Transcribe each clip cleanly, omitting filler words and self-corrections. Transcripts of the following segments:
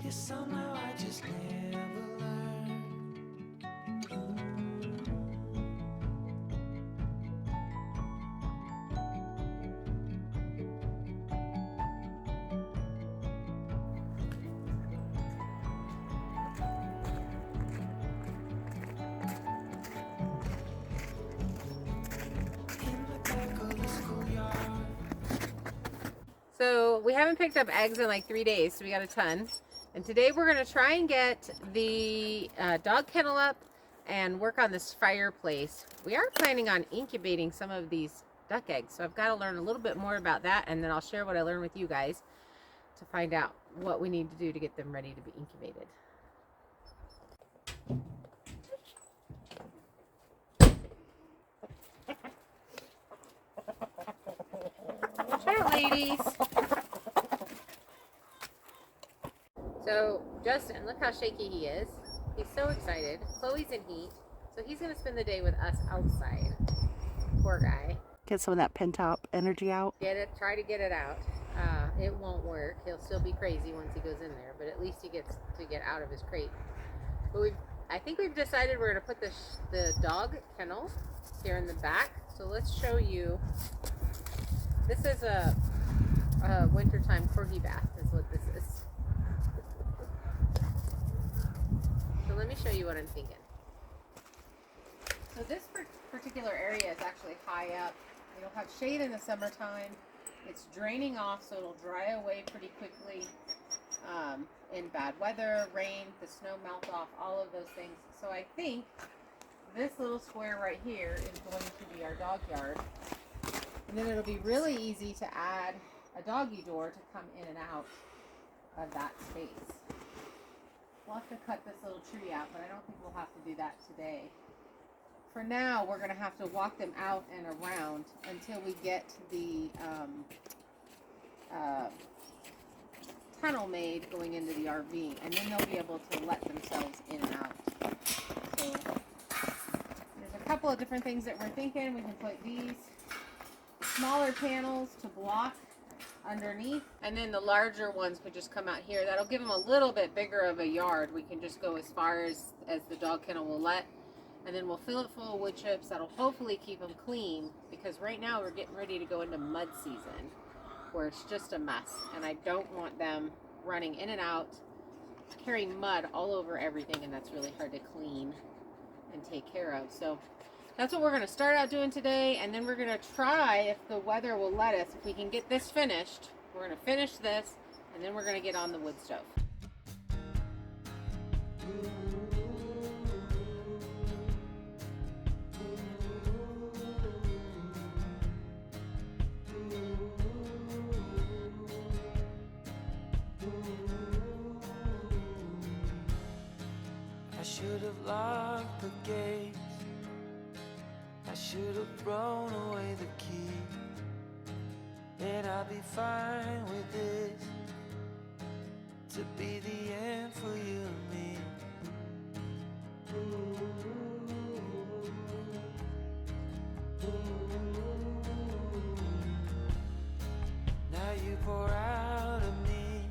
guess somehow I just never learned. In the back of the schoolyard. So we haven't picked up eggs in like 3 days, so we got a ton. And today we're gonna try and get the dog kennel up and work on this fireplace. We are planning on incubating some of these duck eggs, so I've got to learn a little bit more about that, and then I'll share what I learned with you guys to find out what we need to do to get them ready to be incubated. Watch out, ladies. So Justin, look how shaky he is. He's so excited. Chloe's in heat, so he's gonna spend the day with us outside. Poor guy. Get some of that pent up energy out. Try to get it out. It won't work. He'll still be crazy once he goes in there, but at least he gets to get out of his crate. But I think we've decided we're gonna put the dog kennel here in the back. So let's show you. This is a wintertime corgi bath is what this is. So let me show you what I'm thinking. So this particular area is actually high up. It'll have shade in the summertime. It's draining off, so it'll dry away pretty quickly in bad weather, rain, the snow melt off, all of those things. So I think this little square right here is going to be our dog yard. And then it'll be really easy to add a doggy door to come in and out of that space. We'll have to cut this little tree out, but I don't think we'll have to do that today. For now, we're going to have to walk them out and around until we get the tunnel made going into the RV, and then they'll be able to let themselves in and out. So there's a couple of different things that we're thinking. We can put these smaller panels to block underneath, and then the larger ones could just come out here. That'll give them a little bit bigger of a yard. We can just go as far as the dog kennel will let. And then we'll fill it full of wood chips. That'll hopefully keep them clean, because right now we're getting ready to go into mud season where it's just a mess. And I don't want them running in and out, carrying mud all over everything, and that's really hard to clean and take care of. So that's what we're going to start out doing today, and then we're going to try, if the weather will let us, if we can get this finished. We're going to finish this, and then we're going to get on the wood stove. I should have locked the gates. I should have thrown away the key. And I'll be fine with this to be the end for you and me. Now you pour out of me,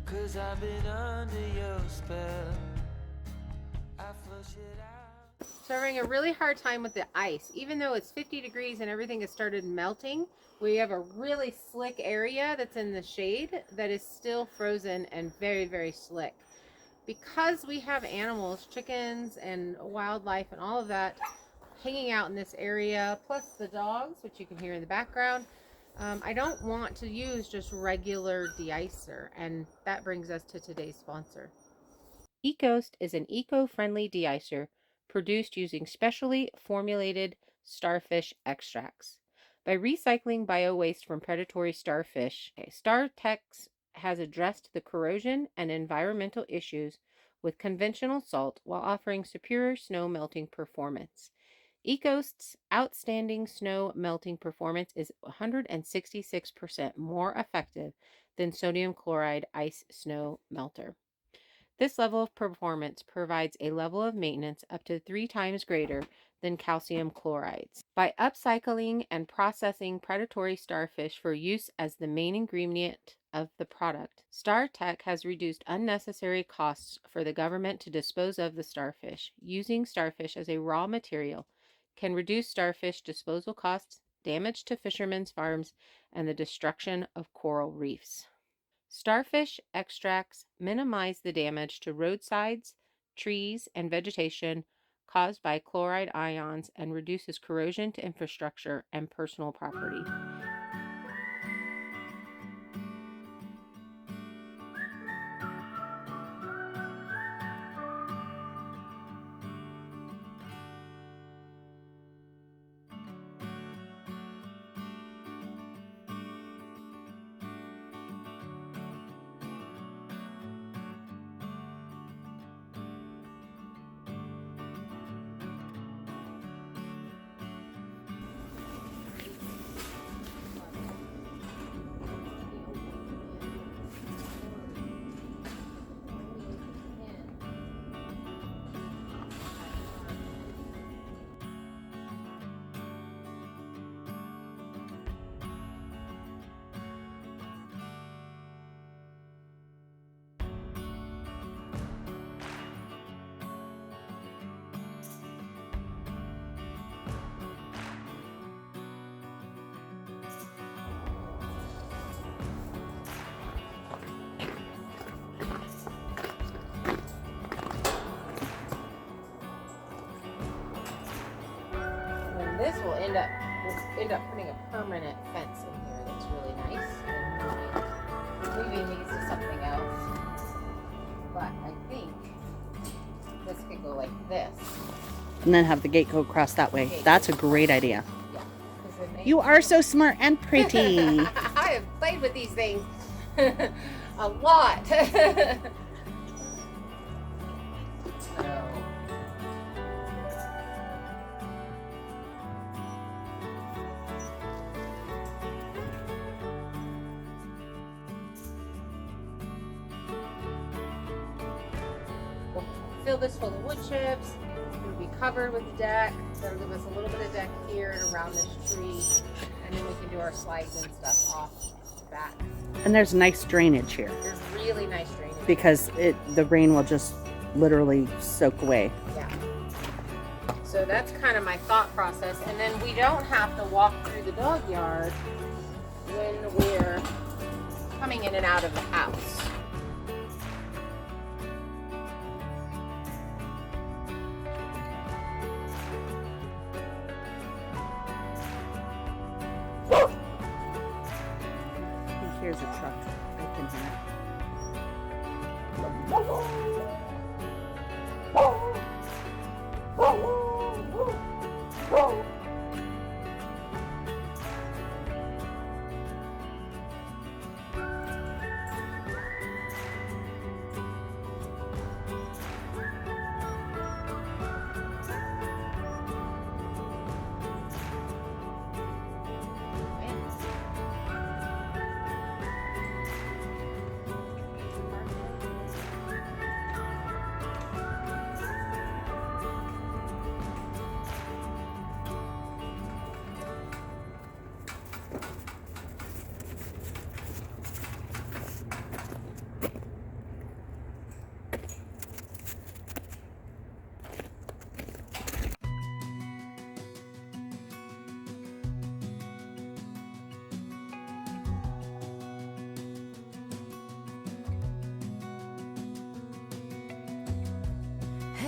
'cause I've been under your spell. I flush it out. So we're having a really hard time with the ice. Even though it's 50 degrees and everything has started melting, we have a really slick area that's in the shade that is still frozen and very, very slick. Because we have animals, chickens and wildlife and all of that hanging out in this area, plus the dogs, which you can hear in the background, I don't want to use just regular de-icer, and that brings us to today's sponsor. eCoast is an eco-friendly de-icer produced using specially formulated starfish extracts. By recycling bio-waste from predatory starfish, StarTex has addressed the corrosion and environmental issues with conventional salt while offering superior snow melting performance. eCoast's outstanding snow melting performance is 166% more effective than sodium chloride ice snow melter. This level of performance provides a level of maintenance up to 3 times greater than calcium chlorides. By upcycling and processing predatory starfish for use as the main ingredient of the product. StarTech has reduced unnecessary costs for the government to dispose of the starfish. Using starfish as a raw material can reduce starfish disposal costs, damage to fishermen's farms, and the destruction of coral reefs. Starfish extracts minimize the damage to roadsides, trees, and vegetation caused by chloride ions and reduces corrosion to infrastructure and personal property. This will end up putting a permanent fence in here that's really nice and moving these to something else. But I think this could go like this. And then have the gate go across that way. That's a great idea. Yeah. You are so smart and pretty. I have played with these things a lot. Fill this full of wood chips. It'll be covered with the deck. That'll give us a little bit of deck here and around this tree, and then we can do our slides and stuff off the back. And there's nice drainage here. There's really nice drainage because the rain will just literally soak away. Yeah. So that's kind of my thought process, and then we don't have to walk through the dog yard when we're coming in and out of the house. Here's a truck. I can hear it.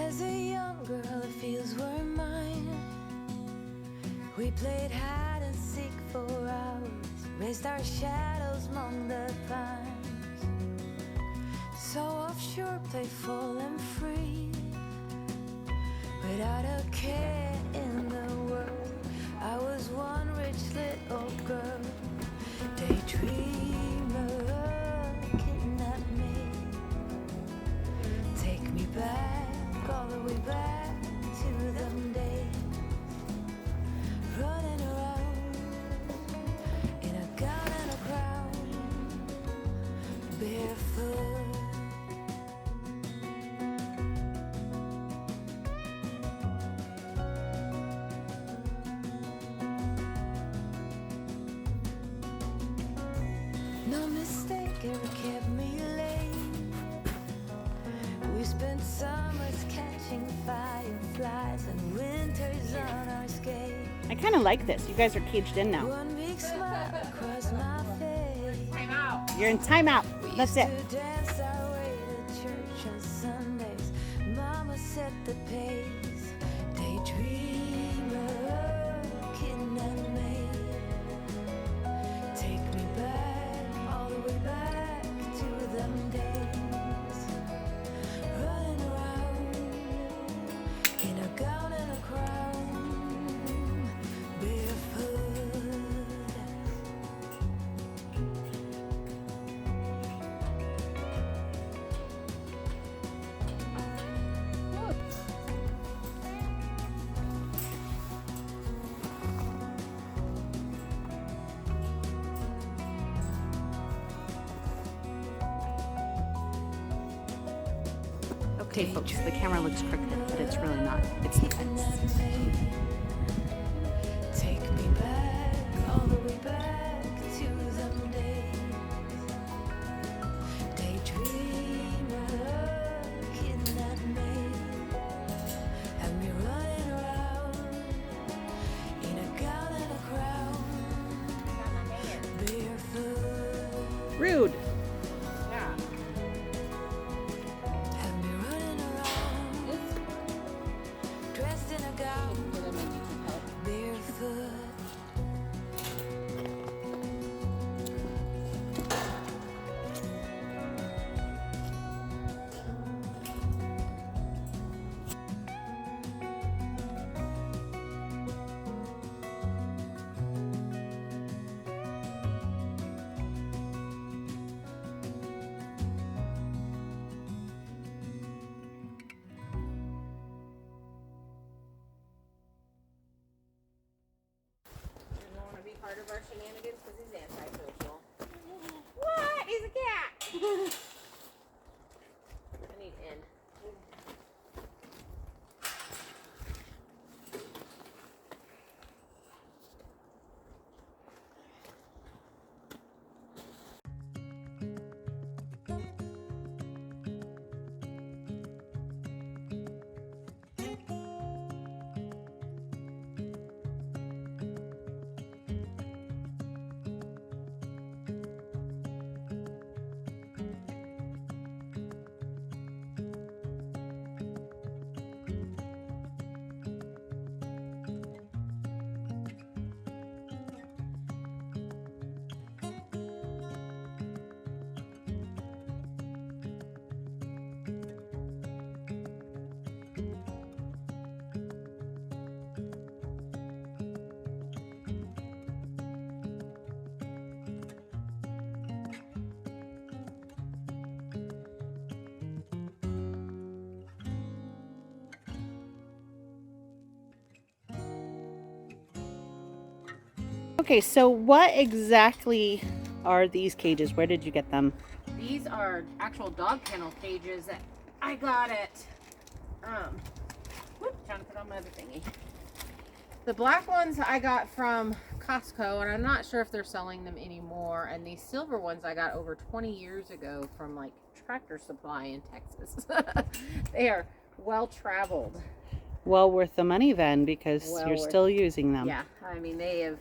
As a young girl, the fields were mine. We played hide and seek for hours, raised our shadows among the pines. So offshore, playful and free, without a care in the world. I was one rich little girl, daydreamer, kidnap me, take me back, all the way back to them days, running around in a gown and a crown, barefoot. No mistake, Scared kept me late. We spent summers catching fireflies and winters on our skate. I kind of like this. You guys are caged in now. One big smile across my face. Time out. You're in timeout. That's it. To dance our way to church on Sundays. Mama set the pace. Daydreamer, looking at me. Take me back, all the way back to them days. Running around in a gown and a crown, barefoot. Okay, folks, the camera looks crooked, but it's really not. It's the ice. Take me back, all the way back to them days. Daydreamer, looking at me. Have me running around in a gown and a crown, barefoot. Rude. Yeah. Have me running around, dressed in a gown, barefoot. Doesn't want to be part of our shenanigans because he's antisocial. What? He's a cat. I need in. Okay, so what exactly are these cages? Where did you get them? These are actual dog kennel cages that I got at, trying to put on my other thingy. The black ones I got from Costco, and I'm not sure if they're selling them anymore. And these silver ones I got over 20 years ago from like Tractor Supply in Texas. They are well traveled. Well worth the money then, because Well you're worth- still using them. Yeah, I mean they have.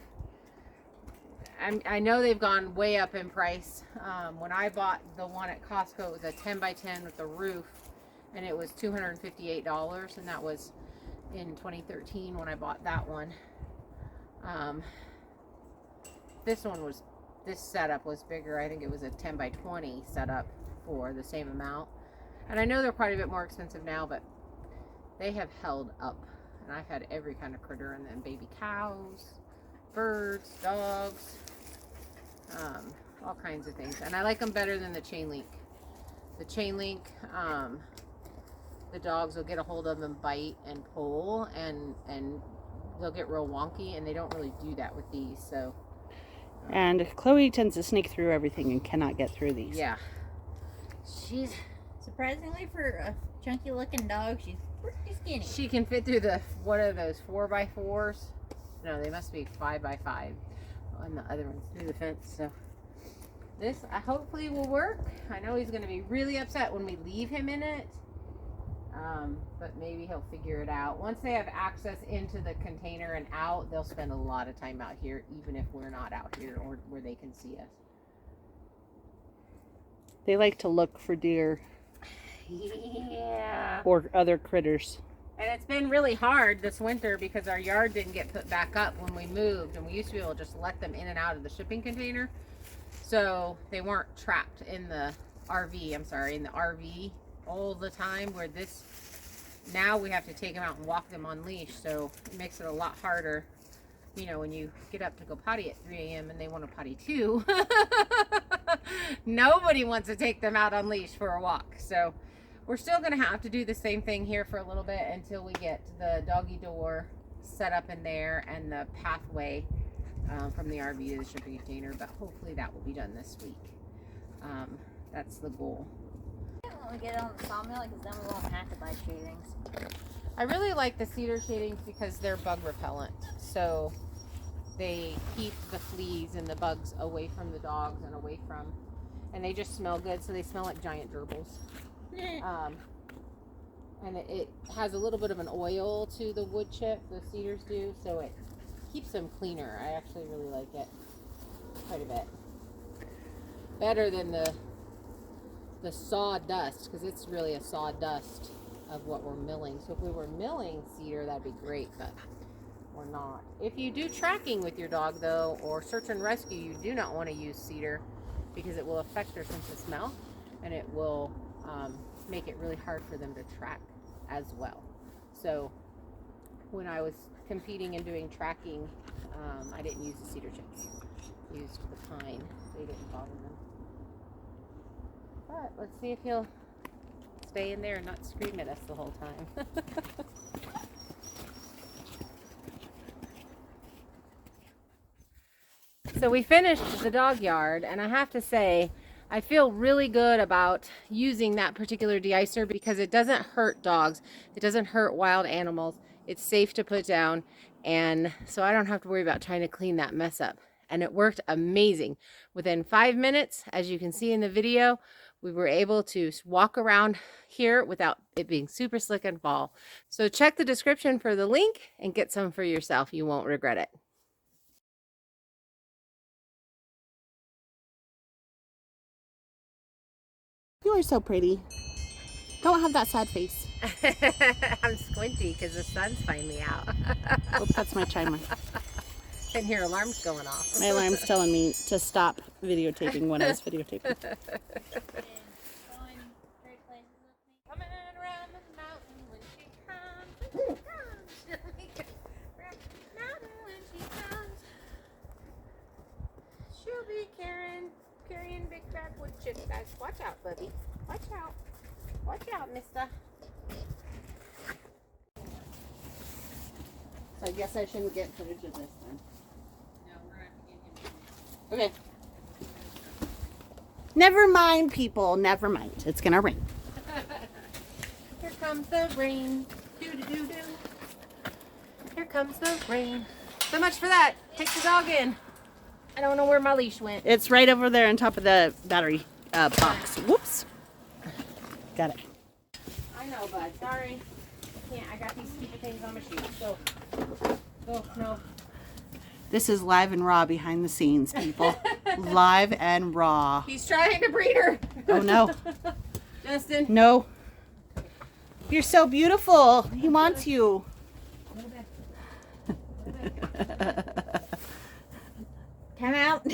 I know they've gone way up in price. When I bought the one at Costco, it was a 10 by 10 with a roof, and it was $258, and that was in 2013 when I bought that one. This setup was bigger. I think it was a 10 by 20 setup for the same amount. And I know they're quite a bit more expensive now, but they have held up. And I've had every kind of critter in them: baby cows, birds, dogs, all kinds of things. And I like them better than the chain link. The chain link, the dogs will get a hold of them, bite and pull, and they'll get real wonky, and they don't really do that with these. So And Chloe tends to sneak through everything and cannot get through these. yeah, She's surprisingly, for a chunky looking dog, she's pretty skinny. she can fit through the, what are those, 4x4s? No, they must be 5x5 on the other ones through the fence. So this hopefully will work. I know he's going to be really upset when we leave him in it. But maybe he'll figure it out. Once they have access into the container and out, they'll spend a lot of time out here, even if we're not out here or where they can see us. They like to look for deer. Yeah. Or other critters. And it's been really hard this winter because our yard didn't get put back up when we moved, and we used to be able to just let them in and out of the shipping container. So they weren't trapped in the RV all the time, where now we have to take them out and walk them on leash. So it makes it a lot harder, you know, when you get up to go potty at 3 a.m. and they want to potty too. Nobody wants to take them out on leash for a walk. So we're still going to have to do the same thing here for a little bit until we get the doggy door set up in there and the pathway from the RV to the shipping container. But hopefully that will be done this week. That's the goal. When we get it on the sawmill, because then we won't have to buy shavings. I really like the cedar shavings because they're bug repellent. So they keep the fleas and the bugs away from the dogs and they just smell good. So they smell like giant gerbils. And it has a little bit of an oil to the wood chip, the cedars do, so it keeps them cleaner. I actually really like it quite a bit. Better than the sawdust, because it's really a sawdust of what we're milling. So if we were milling cedar, that'd be great, but we're not. If you do tracking with your dog though, or search and rescue, you do not want to use cedar because it will affect their sense of smell, and it will make it really hard for them to track as well. So when I was competing and doing tracking, I didn't use the cedar chips. I used the pine. They didn't bother them. But let's see if he'll stay in there and not scream at us the whole time. So we finished the dog yard, and I have to say, I feel really good about using that particular de-icer because it doesn't hurt dogs. It doesn't hurt wild animals. It's safe to put down, and so I don't have to worry about trying to clean that mess up. And it worked amazing. Within 5 minutes, as you can see in the video, we were able to walk around here without it being super slick and fall. So check the description for the link and get some for yourself. You won't regret it. You are so pretty. Don't have that sad face. I'm squinty because the sun's finally out. Oops, that's my timer. Can hear alarms going off. My alarm's telling me to stop videotaping when I was videotaping. Coming around the mountain when she comes. Mountain when she comes. She'll be carrying big fat wood chips, guys. Watch out, buddy. Watch out. Watch out, mister. So I guess I shouldn't get footage of this then. No, we're going to have to get him. Okay. Never mind, people. Never mind. It's gonna rain. Here comes the rain. Do-do-do-do. Here comes the rain. So much for that. Take the dog in. I don't know where my leash went. It's right over there on top of the battery box. Whoops. Got it. I know, bud. Sorry. I got these stupid things on my shoes. Go. Go. No. This is live and raw behind the scenes, people. Live and raw. He's trying to breed her. Oh no. Justin. No. You're so beautiful. He wants you. Go to bed. Go to bed. Come out.